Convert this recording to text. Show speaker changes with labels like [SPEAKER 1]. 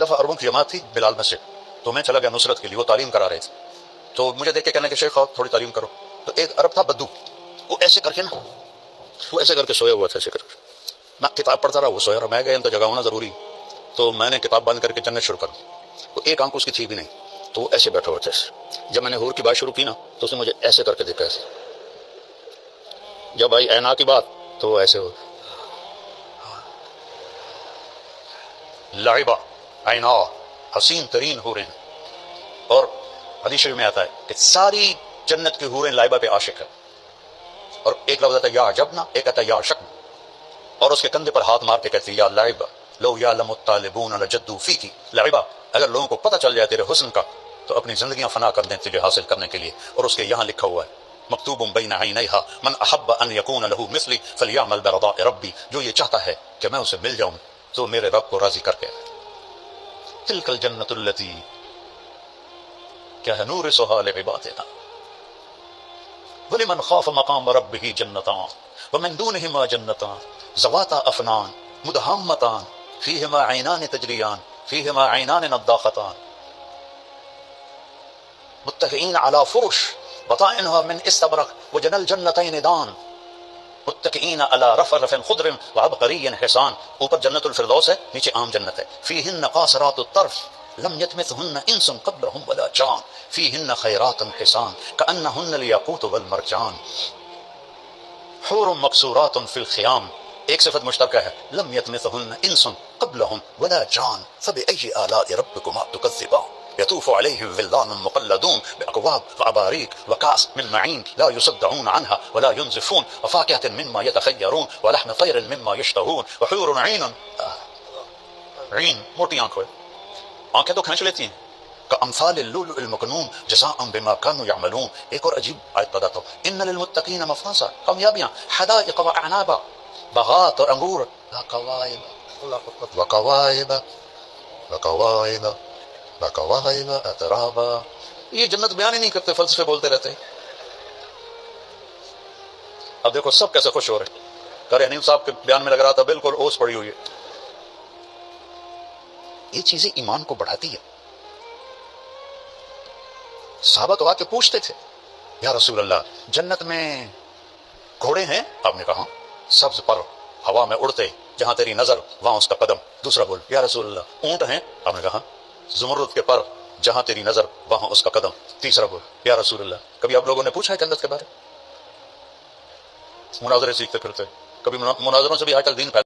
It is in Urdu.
[SPEAKER 1] دفعہ عربوں کی جماعت تھی بلال مسجد، تو میں چلا گیا نصرت کے لیے، وہ تعلیم کرا رہے تھے، تو مجھے دیکھ کے کہنے کہ شیخ تھوڑی تعلیم کرو. تو ایک عرب تھا بدو، وہ ایسے کر کے نا، وہ ایسے کر کے سویا ہوا تھا، ایسے کر کے میں کتاب پڑھتا رہا، وہ سویا رہا. میں گیا تو جگہ ہونا ضروری، تو میں نے کتاب بند کر کے چلنا شروع کر دی. وہ ایک آنکھ اس کی تھی بھی نہیں، تو وہ ایسے بیٹھا ہوا تھا. جب میں نے حور کی بات شروع کی نا تو اس نے مجھے ایسے کر کے دیکھا، ایسے. جب آئی اینا کی بات تو وہ ایسے ہو لعبہ عینا حسین ترین حوریں. اور حدیث شریف میں آتا ہے کہ ساری جنت کی حوریں لعبہ پہ عاشق ہے. اور ایک لفظ آتا ہے یا عجبنا، ایک آتا ہے یا شکنا، اور اس کے کندھے پر ہاتھ مار کے کہتی ہے یا لعبہ لو یعلم الطالبون لجدوا فیک. لعبہ اگر لوگوں کو پتہ چل جائے تیرے حسن کا تو اپنی زندگیاں فنا کر دیں تجھے حاصل کرنے کے لیے. اور اس کے یہاں لکھا ہوا ہے مکتوب بین عینیہا من احب ان یکون له مثلی فلیعمل برضاء ربی. جو یہ چاہتا ہے کہ میں اسے مل جاؤں تو میرے رب کو راضی کر کے. تلک الجنۃ التی کیا ہے نورثھا لعبادنا ولمن خاف مقام ربہ جنتان ومن دونہما جنتان ذواتا افنان مدہامتان فیہما عینان تجریان فیہما عینان نضاختان متکئین علی فرش بطائنها من استبرق وجنى الجنتين دان متکئین علی رفرف خضر وعبقری حسان. اوپر جنت الفردوس ہے، نیچے عام جنت ہے. فیہن قاصرات الطرف لم یطمثہن انس قبلہم ولا جان فیہن خیرات حسان کأنہن الیاقوت والمرجان حور مقصورات فی الخیام. ایک صفت مشترکہ ہے لم یطمثہن انس قبلہم ولا جان فبأی آلاء ربکما تکذبان يطوف عليهم ولدان مخلدون بأكواب وأباريق وكأس من معين لا يصدعون عنها ولا ينزفون وفاكهة مما يتخيرون ولحم طير مما يشتهون وحور عين عين موٹی آنکھ ہے، آنکھیں تو کھینچ لیتی ہیں. كأمثال اللؤلؤ المكنون جزاء بما كانوا يعملون. ایک اور عجیب آیت بتاتا ہوں. ان للمتقین مفازا، کامیابیاں، حدائق واعنابا، باغات اور انگور، وکواعب وکواعب اترابا. یہ جنت بیان ہی نہیں کرتے، فلسفے بولتے رہتے ہیں. اب دیکھو سب کیسے خوش ہو رہے ہیں. قاری حنیف صاحب کے بیان میں لگ رہا تھا بالکل اوس پڑی ہوئی ہے. یہ چیزیں ایمان کو بڑھاتی ہے. صحابہ تو آ کے پوچھتے تھے یا رسول اللہ جنت میں گھوڑے ہیں؟ آپ نے کہا سبز پر ہوا میں اڑتے، جہاں تیری نظر وہاں اس کا قدم. دوسرا بول یا رسول اللہ اونٹ ہیں؟ آپ نے کہا زمرد کے پر، جہاں تیری نظر وہاں اس کا قدم. تیسرا بول یا رسول اللہ کبھی آپ لوگوں نے پوچھا ہے جنت کے بارے؟ مناظرے سیکھتے پھرتے، کبھی مناظروں سے بھی آج کل دین پھیل